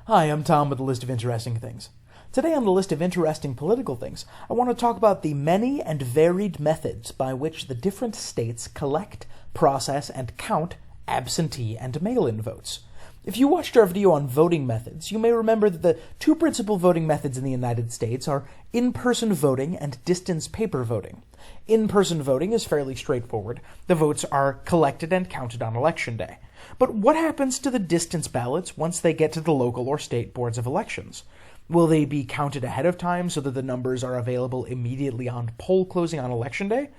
Hi, I'm Tom with a list of interesting things. Today on the list of interesting political things, I want to talk about the many and varied methods by which the different states collect, process, and count absentee and mail-in votes. If you watched our video on voting methods, you may remember that the two principal voting methods in the United States are in-person voting and distance paper voting. In-person voting is fairly straightforward. The votes are collected and counted on Election Day. But what happens to the distance ballots once they get to the local or state boards of elections? Will they be counted ahead of time so that the numbers are available immediately on poll closing on Election Day?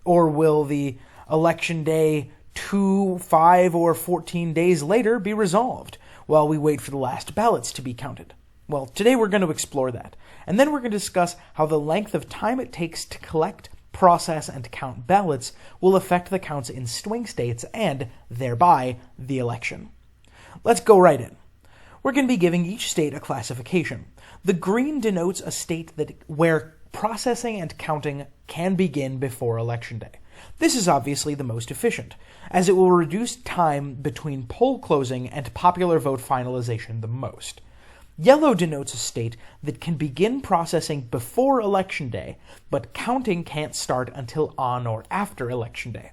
Or will the Election Day 2, 5, or 14 days later be resolved while we wait for the last ballots to be counted? Well, today we're going to explore that. And then we're going to discuss how the length of time it takes to collect, process, and count ballots will affect the counts in swing states and, thereby, the election. Let's go right in. We're going to be giving each state a classification. The green denotes a state where processing and counting can begin before Election Day. This is obviously the most efficient, as it will reduce time between poll closing and popular vote finalization the most. Yellow denotes a state that can begin processing before Election Day, but counting can't start until on or after Election Day.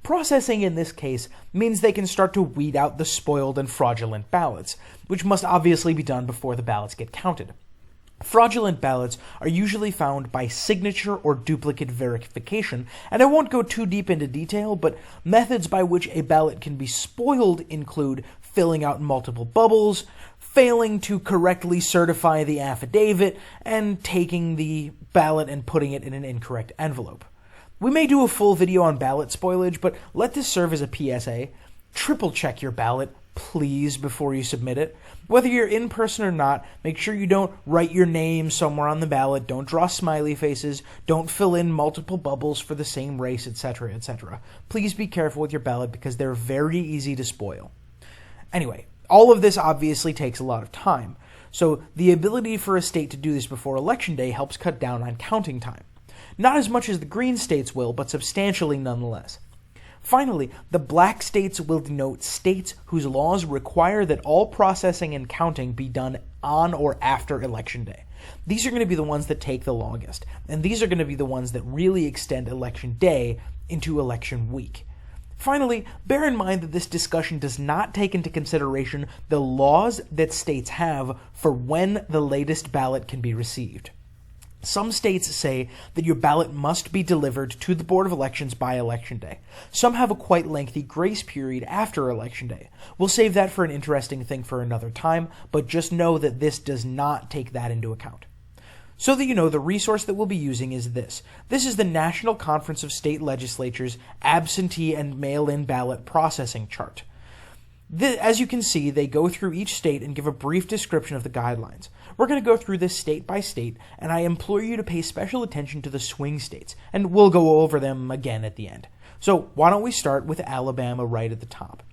Processing in this case means they can start to weed out the spoiled and fraudulent ballots, which must obviously be done before the ballots get counted. Fraudulent ballots are usually found by signature or duplicate verification, and I won't go too deep into detail, but methods by which a ballot can be spoiled include filling out multiple bubbles, failing to correctly certify the affidavit, and taking the ballot and putting it in an incorrect envelope. We may do a full video on ballot spoilage, but let this serve as a PSA. Triple check your ballot, please, before you submit it. Whether you're in person or not, make sure you don't write your name somewhere on the ballot, don't draw smiley faces, don't fill in multiple bubbles for the same race, etc., etc. Please be careful with your ballot because they're very easy to spoil. Anyway, all of this obviously takes a lot of time, so the ability for a state to do this before Election Day helps cut down on counting time. Not as much as the green states will, but substantially nonetheless. Finally, the black states will denote states whose laws require that all processing and counting be done on or after Election Day. These are going to be the ones that take the longest, and these are going to be the ones that really extend Election Day into Election Week. Finally, bear in mind that this discussion does not take into consideration the laws that states have for when the latest ballot can be received. Some states say that your ballot must be delivered to the Board of Elections by Election Day. Some have a quite lengthy grace period after Election Day. We'll save that for an interesting thing for another time, but just know that this does not take that into account. So that you know, the resource that we'll be using is this. This is the National Conference of State Legislatures Absentee and Mail-in Ballot Processing Chart. As you can see, they go through each state and give a brief description of the guidelines. We're going to go through this state by state, and I implore you to pay special attention to the swing states, and we'll go over them again at the end. So why don't we start with Alabama right at the top.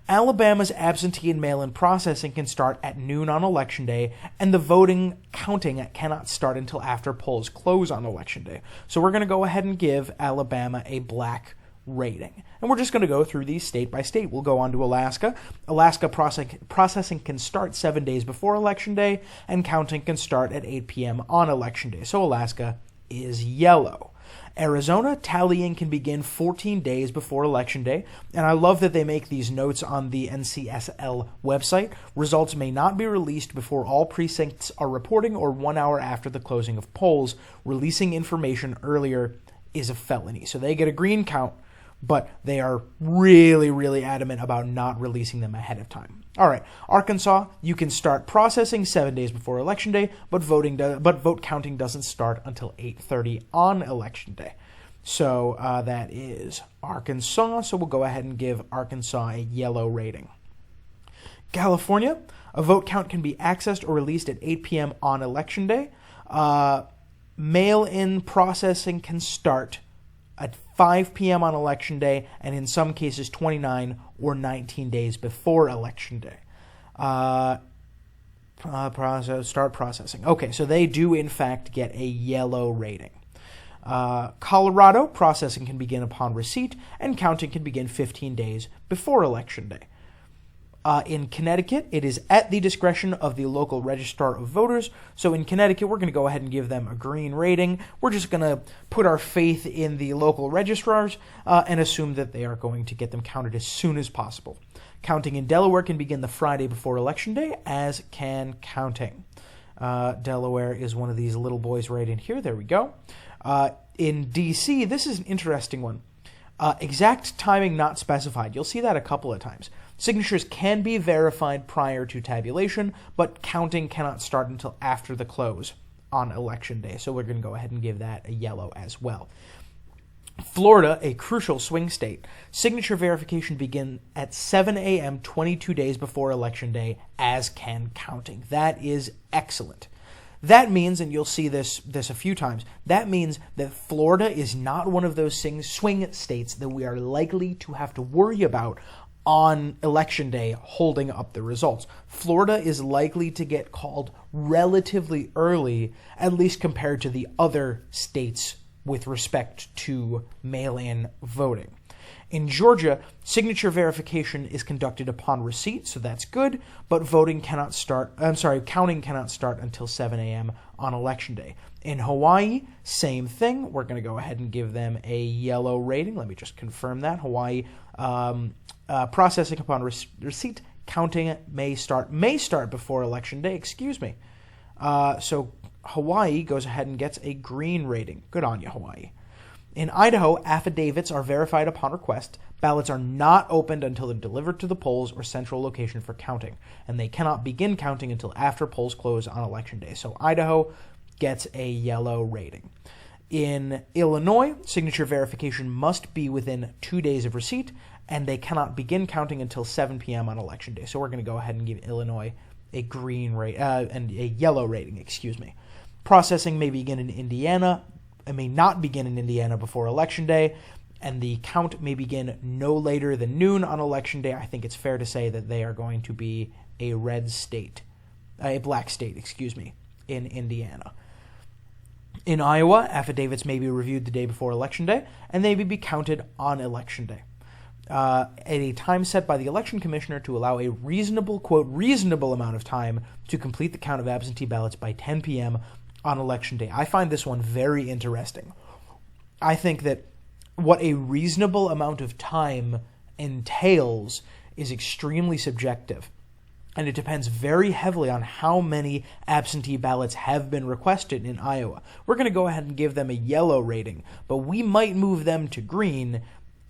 Alabama's absentee and mail-in processing can start at noon on Election Day, and the voting counting cannot start until after polls close on Election Day. So we're going to go ahead and give Alabama a black rating. And we're just going to go through these state by state. We'll go on to Alaska. Alaska processing can start 7 days before Election Day, and counting can start at 8 p.m. on Election Day. So Alaska is yellow. Arizona, tallying can begin 14 days before Election Day, and I love that they make these notes on the NCSL website. Results may not be released before all precincts are reporting or 1 hour after the closing of polls. Releasing information earlier is a felony. So they get a green count, but they are really, really adamant about not releasing them ahead of time. All right, Arkansas, you can start processing 7 days before Election Day, but vote counting doesn't start until 8:30 on Election Day. So that is Arkansas, so we'll go ahead and give Arkansas a yellow rating. California, a vote count can be accessed or released at 8 p.m. on Election Day. Mail-in processing can start at 5 p.m. on Election Day, and in some cases 29 or 19 days before Election Day. Start processing. Okay, so they do in fact get a yellow rating. Colorado, processing can begin upon receipt, and counting can begin 15 days before Election Day. In Connecticut, it is at the discretion of the local registrar of voters. So in Connecticut, we're going to go ahead and give them a green rating. We're just going to put our faith in the local registrars and assume that they are going to get them counted as soon as possible. Counting in Delaware can begin the Friday before Election Day, as can counting. Delaware is one of these little boys right in here. There we go. In D.C., this is an interesting one. Exact timing not specified. You'll see that a couple of times. Signatures can be verified prior to tabulation, but counting cannot start until after the close on Election Day. So we're going to go ahead and give that a yellow as well. Florida, a crucial swing state, signature verification begin at 7 a.m. 22 days before Election Day, as can counting. That is excellent. That means, and you'll see this a few times, that means that Florida is not one of those swing states that we are likely to have to worry about on Election Day holding up the results. Florida is likely to get called relatively early, at least compared to the other states with respect to mail-in voting. In Georgia, signature verification is conducted upon receipt, so that's good, but counting cannot start until 7 a.m. on Election Day. In Hawaii, same thing. We're going to go ahead and give them a yellow rating. Let me just confirm that. Hawaii, processing upon receipt, counting may start before Election Day, So Hawaii goes ahead and gets a green rating. Good on you, Hawaii. In Idaho, affidavits are verified upon request. Ballots are not opened until they're delivered to the polls or central location for counting, and they cannot begin counting until after polls close on Election Day. So Idaho gets a yellow rating. In Illinois, signature verification must be within 2 days of receipt, and they cannot begin counting until 7 p.m. on Election Day. So we're going to go ahead and give Illinois a green and a yellow rating. Processing may begin in Indiana. It may not begin in Indiana before Election Day, and the count may begin no later than noon on Election Day. I think it's fair to say that they are going to be a black state, in Indiana. In Iowa, affidavits may be reviewed the day before Election Day, and they may be counted on Election Day. At a time set by the election commissioner to allow a reasonable amount of time to complete the count of absentee ballots by 10 p.m. on Election Day. I find this one very interesting. I think that what a reasonable amount of time entails is extremely subjective, and it depends very heavily on how many absentee ballots have been requested in Iowa. We're going to go ahead and give them a yellow rating, but we might move them to green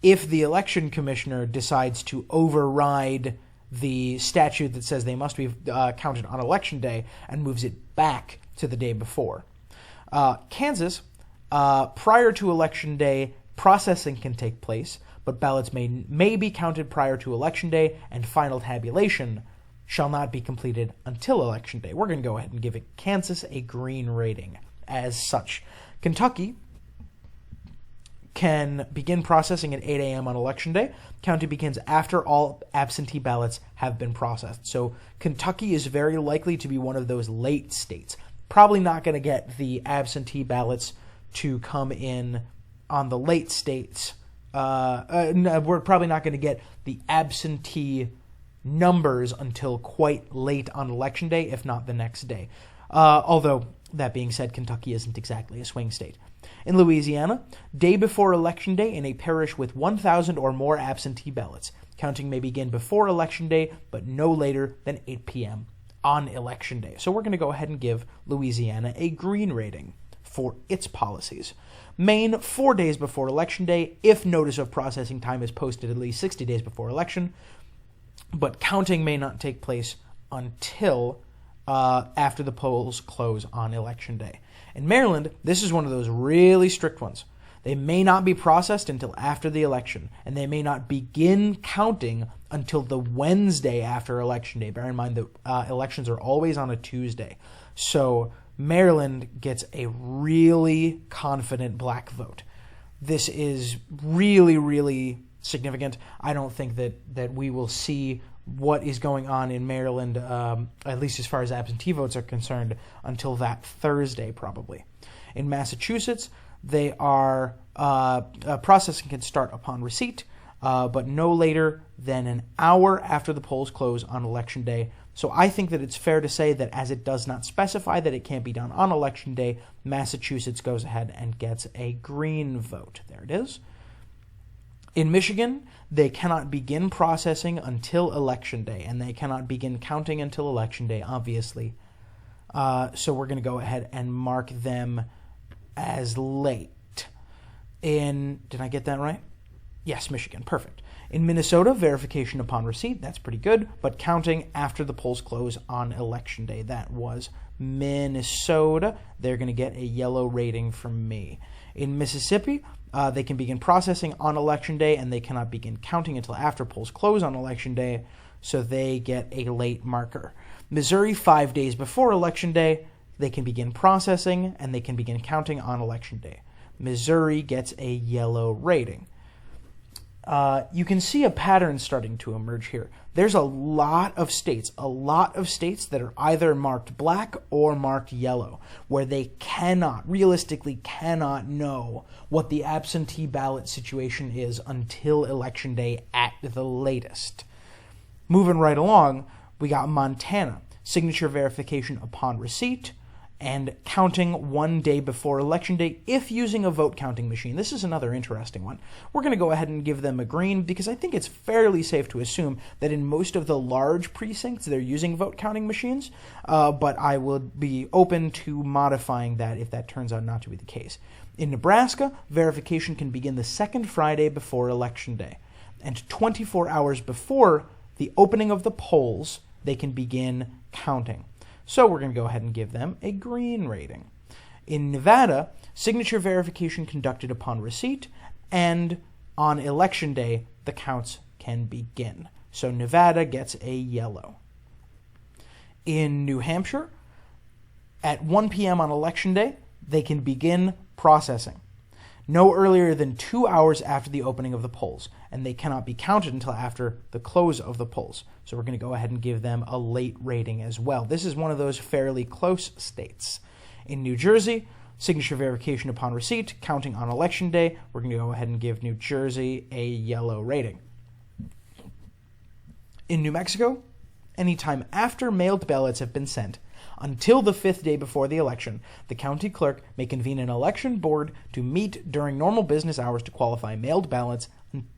if the election commissioner decides to override the statute that says they must be counted on Election Day and moves it back to the day before. Kansas, prior to Election Day, processing can take place, but ballots may be counted prior to Election Day, and final tabulation shall not be completed until Election Day. We're going to go ahead and give Kansas a green rating as such. Kentucky can begin processing at 8 a.m. on Election Day. Counting begins after all absentee ballots have been processed. So Kentucky is very likely to be one of those late states. Probably not going to get the absentee ballots to come in on the late states. We're probably not going to get the absentee numbers until quite late on Election Day, if not the next day. Although, that being said, Kentucky isn't exactly a swing state. In Louisiana, day before Election Day in a parish with 1,000 or more absentee ballots. Counting may begin before Election Day, but no later than 8 p.m. on Election Day. So we're going to go ahead and give Louisiana a green rating for its policies. Maine, 4 days before Election Day, if notice of processing time is posted at least 60 days before election, but counting may not take place until after the polls close on Election Day. In Maryland, this is one of those really strict ones. They may not be processed until after the election, and they may not begin counting until the Wednesday after Election Day. Bear in mind that elections are always on a Tuesday. So Maryland gets a really confident black vote. This is really, really significant. I don't think that we will see what is going on in Maryland, at least as far as absentee votes are concerned, until that Thursday, probably. In Massachusetts, they are processing can start upon receipt. but no later than an hour after the polls close on Election Day. So I think that it's fair to say that as it does not specify that it can't be done on Election Day, Massachusetts goes ahead and gets a green vote. There it is. In Michigan, they cannot begin processing until Election Day, and they cannot begin counting until Election Day, obviously. So we're going to go ahead and mark them as late. Did I get that right? Yes, Michigan. Perfect. In Minnesota, verification upon receipt. That's pretty good. But counting after the polls close on Election Day. That was Minnesota. They're going to get a yellow rating from me. In Mississippi, they can begin processing on Election Day, and they cannot begin counting until after polls close on Election Day. So they get a late marker. Missouri, 5 days before Election Day, they can begin processing, and they can begin counting on Election Day. Missouri gets a yellow rating. You can see a pattern starting to emerge here. There's a lot of states that are either marked black or marked yellow, where they realistically cannot know what the absentee ballot situation is until Election Day at the latest. Moving right along, we got Montana, signature verification upon receipt, and counting 1 day before Election Day if using a vote counting machine. This is another interesting one. We're going to go ahead and give them a green because I think it's fairly safe to assume that in most of the large precincts they're using vote counting machines, but I will be open to modifying that if that turns out not to be the case. In Nebraska, verification can begin the second Friday before Election Day, and 24 hours before the opening of the polls, they can begin counting. So we're going to go ahead and give them a green rating. In Nevada, signature verification conducted upon receipt, and on Election Day, the counts can begin. So Nevada gets a yellow. In New Hampshire, at 1 p.m. on Election Day, they can begin processing. No earlier than 2 hours after the opening of the polls, and they cannot be counted until after the close of the polls. So we're going to go ahead and give them a late rating as well. This is one of those fairly close states. In New Jersey, signature verification upon receipt, counting on Election Day. We're going to go ahead and give New Jersey a yellow rating. In New Mexico, anytime after mailed ballots have been sent, until the 5th day before the election, the county clerk may convene an election board to meet during normal business hours to qualify mailed ballots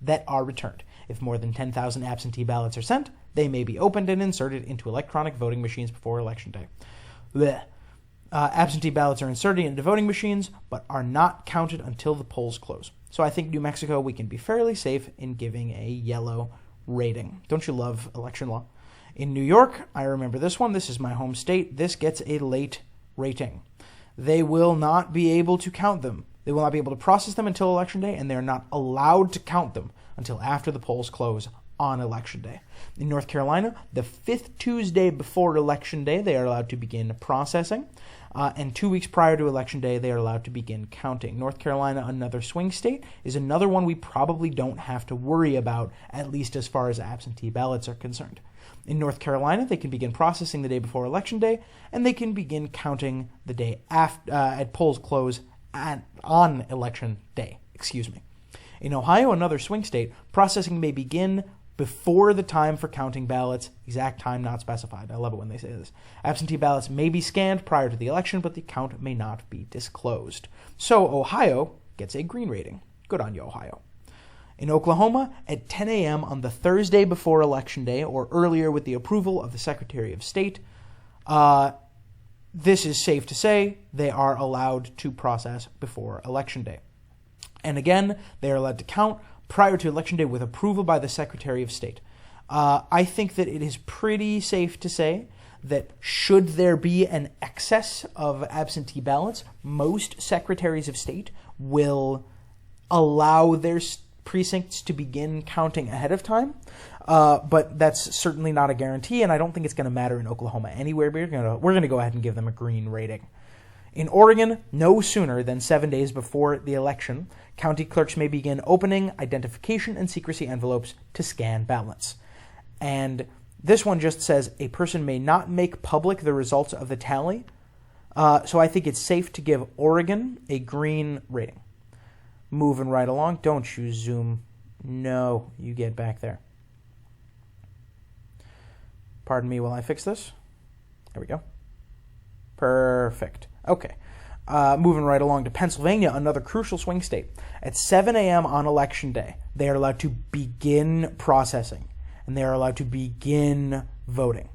that are returned. If more than 10,000 absentee ballots are sent, they may be opened and inserted into electronic voting machines before Election Day. Absentee ballots are inserted into voting machines, but are not counted until the polls close. So I think New Mexico, we can be fairly safe in giving a yellow rating. Don't you love election law? In New York, I remember this one. This is my home state. This gets a late rating. They will not be able to count them. They will not be able to process them until Election Day, and they're not allowed to count them until after the polls close on Election Day. In North Carolina, the 5th Tuesday before Election Day, they are allowed to begin processing. And 2 weeks prior to Election Day, they are allowed to begin counting. North Carolina, another swing state, is another one we probably don't have to worry about, at least as far as absentee ballots are concerned. In North Carolina, they can begin processing the day before Election Day, and they can begin counting the day after at polls close on Election Day. In Ohio, another swing state, processing may begin before the time for counting ballots, exact time not specified. I love it when they say this. Absentee ballots may be scanned prior to the election, but the count may not be disclosed. So Ohio gets a green rating. Good on you, Ohio. In Oklahoma, at 10 a.m. on the Thursday before Election Day, or earlier with the approval of the Secretary of State, this is safe to say they are allowed to process before Election Day. And again, they are allowed to count prior to Election Day with approval by the Secretary of State. I think that it is pretty safe to say that should there be an excess of absentee ballots, most Secretaries of State will allow their precincts to begin counting ahead of time, but that's certainly not a guarantee, and I don't think it's going to matter in Oklahoma anywhere. We're going to go ahead and give them a green rating. In Oregon, no sooner than 7 days before the election, county clerks may begin opening identification and secrecy envelopes to scan ballots. And this one just says a person may not make public the results of the tally, so I think it's safe to give Oregon a green rating. Moving right along. Don't you zoom No, you get back there. Pardon me while I fix this. There we go. Perfect. Okay. Moving right along to Pennsylvania, another crucial swing state. At 7 a.m. on Election Day, they are allowed to begin processing, and they are allowed to begin voting.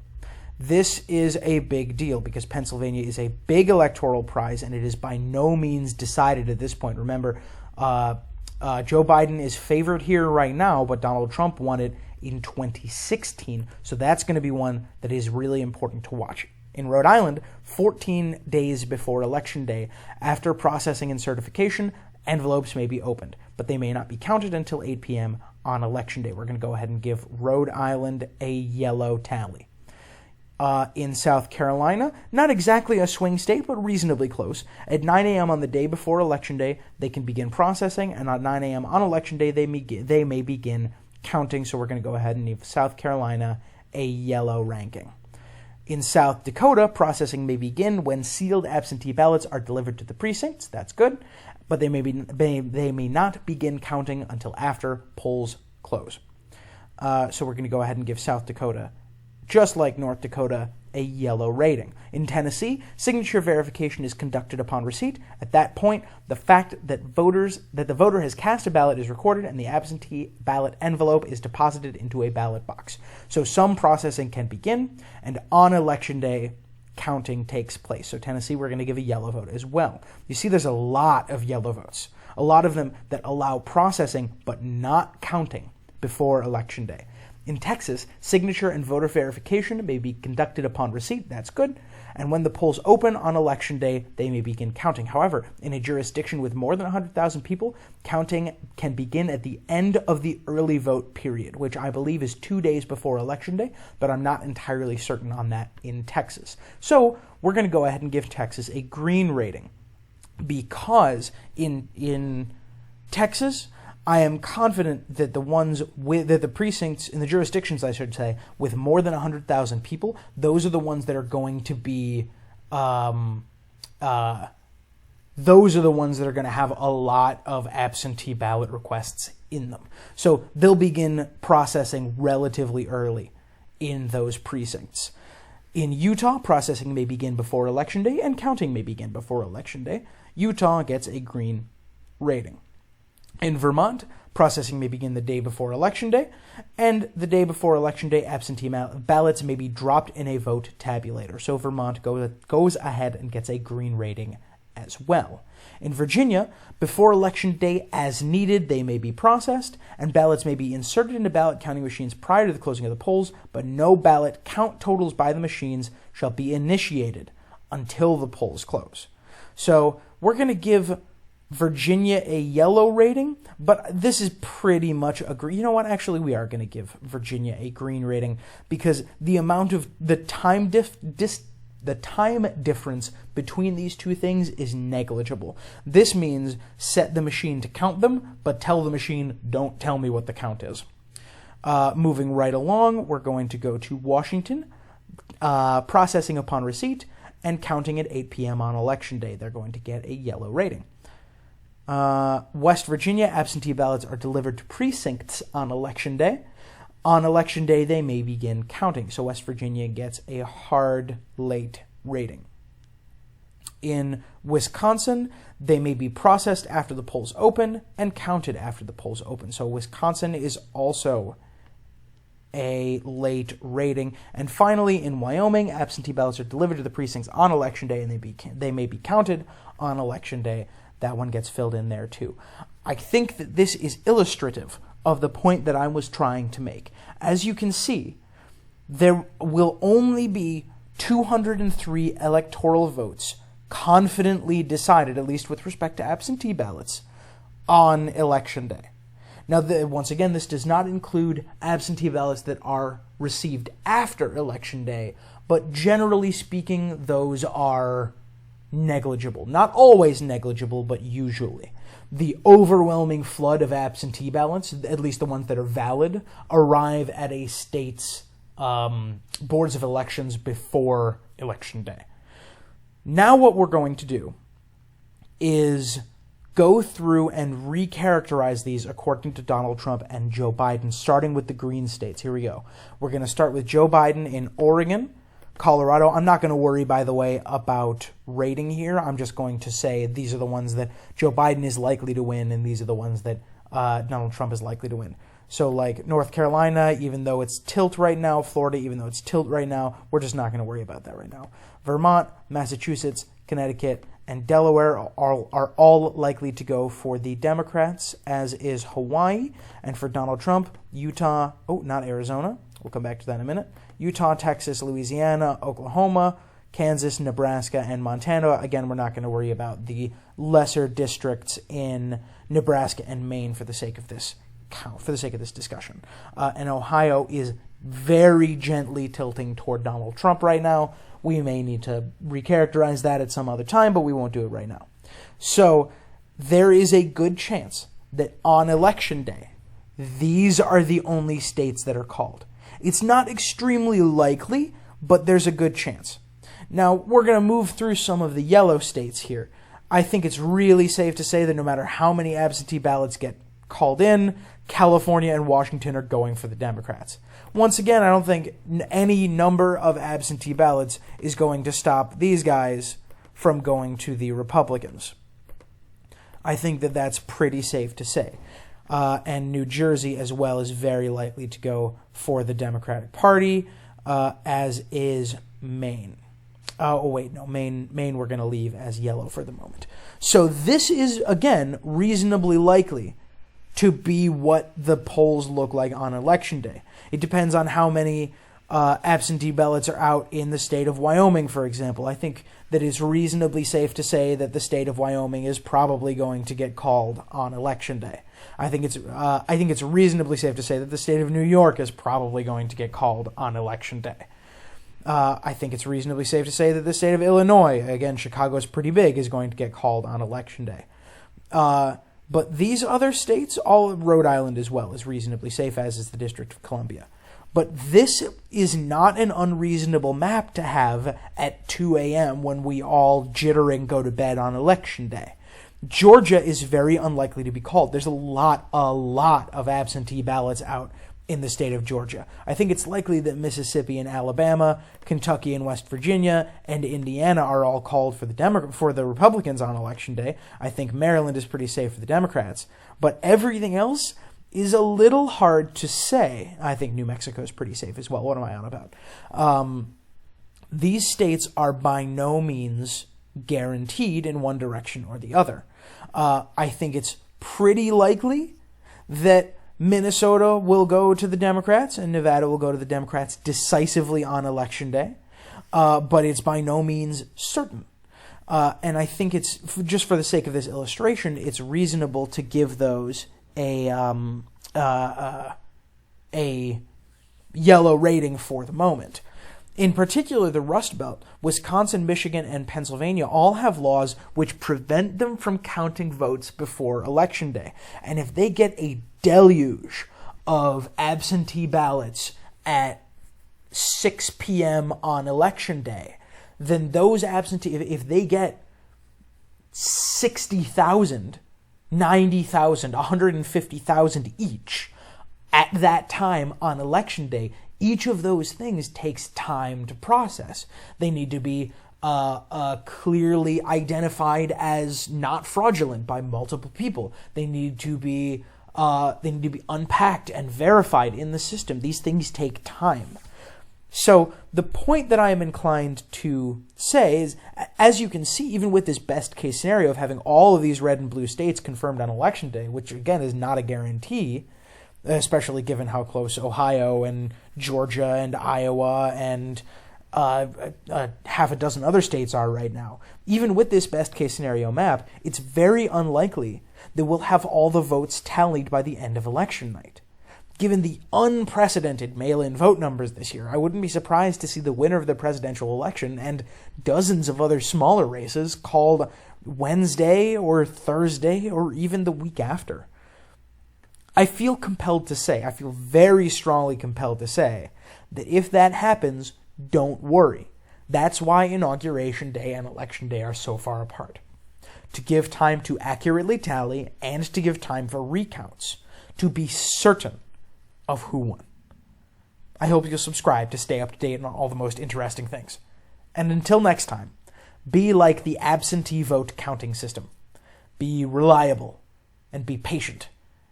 This is a big deal because Pennsylvania is a big electoral prize, and it is by no means decided at this point. Remember, Joe Biden is favored here right now, but Donald Trump won it in 2016, so that's going to be one that is really important to watch. In Rhode Island, 14 days before Election Day, after processing and certification, envelopes may be opened, but they may not be counted until 8 p.m. on Election Day. We're going to go ahead and give Rhode Island a yellow tally. In South Carolina, not exactly a swing state, but reasonably close. At 9 a.m. on the day before Election Day, they can begin processing, and at 9 a.m. on Election Day, they may begin counting. So we're going to go ahead and give South Carolina a yellow ranking. In South Dakota, processing may begin when sealed absentee ballots are delivered to the precincts. That's good, but they may not begin counting until after polls close. So we're going to go ahead and give South Dakota, just like North Dakota, a yellow rating. In Tennessee, signature verification is conducted upon receipt. At that point, the fact that the voter has cast a ballot is recorded, and the absentee ballot envelope is deposited into a ballot box. So some processing can begin, and on Election Day, counting takes place. So Tennessee, we're going to give a yellow vote as well. You see, there's a lot of yellow votes, a lot of them that allow processing but not counting before Election Day. In Texas, signature and voter verification may be conducted upon receipt. That's good. And when the polls open on Election Day, they may begin counting. However, in a jurisdiction with more than 100,000 people, counting can begin at the end of the early vote period, which I believe is 2 days before Election Day, but I'm not entirely certain on that in Texas. So we're going to go ahead and give Texas a green rating because in Texas, I am confident that the precincts in the jurisdictions, I should say, with more than 100,000 people, those are the ones that are going to be, those are the ones that are going to have a lot of absentee ballot requests in them. So they'll begin processing relatively early in those precincts. In Utah, processing may begin before Election Day, and counting may begin before Election Day. Utah gets a green rating. In Vermont, processing may begin the day before Election Day, and the day before Election Day, absentee ballots may be dropped in a vote tabulator. So Vermont goes ahead and gets a green rating as well. In Virginia, before Election Day, as needed, they may be processed, and ballots may be inserted into ballot counting machines prior to the closing of the polls, but no ballot count totals by the machines shall be initiated until the polls close. So we're going to give Virginia a yellow rating, but this is pretty much a green. You know what? Actually, we are going to give Virginia a green rating because the amount of the time difference between these two things is negligible. This means set the machine to count them, but tell the machine, don't tell me what the count is. Moving right along, we're going to go to Washington, processing upon receipt and counting at 8 p.m. on Election Day. They're going to get a yellow rating. West Virginia, absentee ballots are delivered to precincts on Election Day. On Election Day, they may begin counting. So West Virginia gets a hard late rating. In Wisconsin, they may be processed after the polls open and counted after the polls open. So Wisconsin is also a late rating. And finally, in Wyoming, absentee ballots are delivered to the precincts on Election Day, and they may be counted on Election Day. That one gets filled in there too. I think that this is illustrative of the point that I was trying to make. As you can see, there will only be 203 electoral votes confidently decided, at least with respect to absentee ballots, on Election Day. Now, once again, this does not include absentee ballots that are received after Election Day, but generally speaking, those are negligible. Not always negligible, but usually. The overwhelming flood of absentee ballots, at least the ones that are valid, arrive at a state's boards of elections before Election Day. Now what we're going to do is go through and recharacterize these according to Donald Trump and Joe Biden, starting with the green states. Here we go. We're going to start with Joe Biden in Oregon, Colorado. I'm not going to worry, by the way, about rating here. I'm just going to say these are the ones that Joe Biden is likely to win, and these are the ones that Donald Trump is likely to win. So, like North Carolina, even though it's tilt right now, Florida, even though it's tilt right now, we're just not going to worry about that right now. Vermont, Massachusetts, Connecticut, and Delaware are all likely to go for the Democrats, as is Hawaii. And for Donald Trump, Utah, not Arizona. We'll come back to that in a minute. Utah, Texas, Louisiana, Oklahoma, Kansas, Nebraska, and Montana. Again, we're not going to worry about the lesser districts in Nebraska and Maine for the sake of this discussion. And Ohio is very gently tilting toward Donald Trump right now. We may need to recharacterize that at some other time, but we won't do it right now. So there is a good chance that on Election Day, these are the only states that are called. It's not extremely likely, but there's a good chance. Now, we're going to move through some of the yellow states here. I think it's really safe to say that no matter how many absentee ballots get called in, California and Washington are going for the Democrats. Once again, I don't think any number of absentee ballots is going to stop these guys from going to the Republicans. I think that that's pretty safe to say. And New Jersey as well is very likely to go for the Democratic Party, as is Maine. Maine we're going to leave as yellow for the moment. So this is, again, reasonably likely to be what the polls look like on Election Day. It depends on how many absentee ballots are out in the state of Wyoming, for example. I think that it's reasonably safe to say that the state of Wyoming is probably going to get called on Election Day. I think it's reasonably safe to say that the state of New York is probably going to get called on Election Day. I think it's reasonably safe to say that the state of Illinois, again, Chicago's pretty big, is going to get called on Election Day. But these other states, all Rhode Island as well, is reasonably safe, as is the District of Columbia. But this is not an unreasonable map to have at 2 a.m. when we all jitter and go to bed on Election Day. Georgia is very unlikely to be called. There's a lot of absentee ballots out in the state of Georgia. I think it's likely that Mississippi and Alabama, Kentucky and West Virginia, and Indiana are all called for the Republicans on Election Day. I think Maryland is pretty safe for the Democrats. But everything else is a little hard to say. I think New Mexico is pretty safe as well. What am I on about? These states are by no means guaranteed in one direction or the other. I think it's pretty likely that Minnesota will go to the Democrats and Nevada will go to the Democrats decisively on Election Day, but it's by no means certain. And I think it's, just for the sake of this illustration, it's reasonable to give those a yellow rating for the moment. In particular, the Rust Belt, Wisconsin, Michigan, and Pennsylvania all have laws which prevent them from counting votes before Election Day. And if they get a deluge of absentee ballots at 6 p.m. on Election Day, then those absentee, if they get 60,000, 90,000, 150,000 each at that time on Election Day, each of those things takes time to process. They need to be clearly identified as not fraudulent by multiple people. They need to be unpacked and verified in the system. These things take time. So the point that I am inclined to say is, as you can see, even with this best case scenario of having all of these red and blue states confirmed on Election Day, which again is not a guarantee, especially given how close Ohio and Georgia and Iowa and half a dozen other states are right now. Even with this best case scenario map, it's very unlikely that we'll have all the votes tallied by the end of election night. Given the unprecedented mail-in vote numbers this year, I wouldn't be surprised to see the winner of the presidential election and dozens of other smaller races called Wednesday or Thursday or even the week after. I feel very strongly compelled to say that if that happens, don't worry. That's why Inauguration Day and Election Day are so far apart. to give time to accurately tally, and to give time for recounts, to be certain of who won. I hope you'll subscribe to stay up to date on all the most interesting things. And until next time, be like the absentee vote counting system. Be reliable and be patient,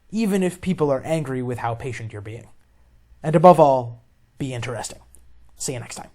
even if people are angry with how patient you're being. And above all, be interesting. See you next time.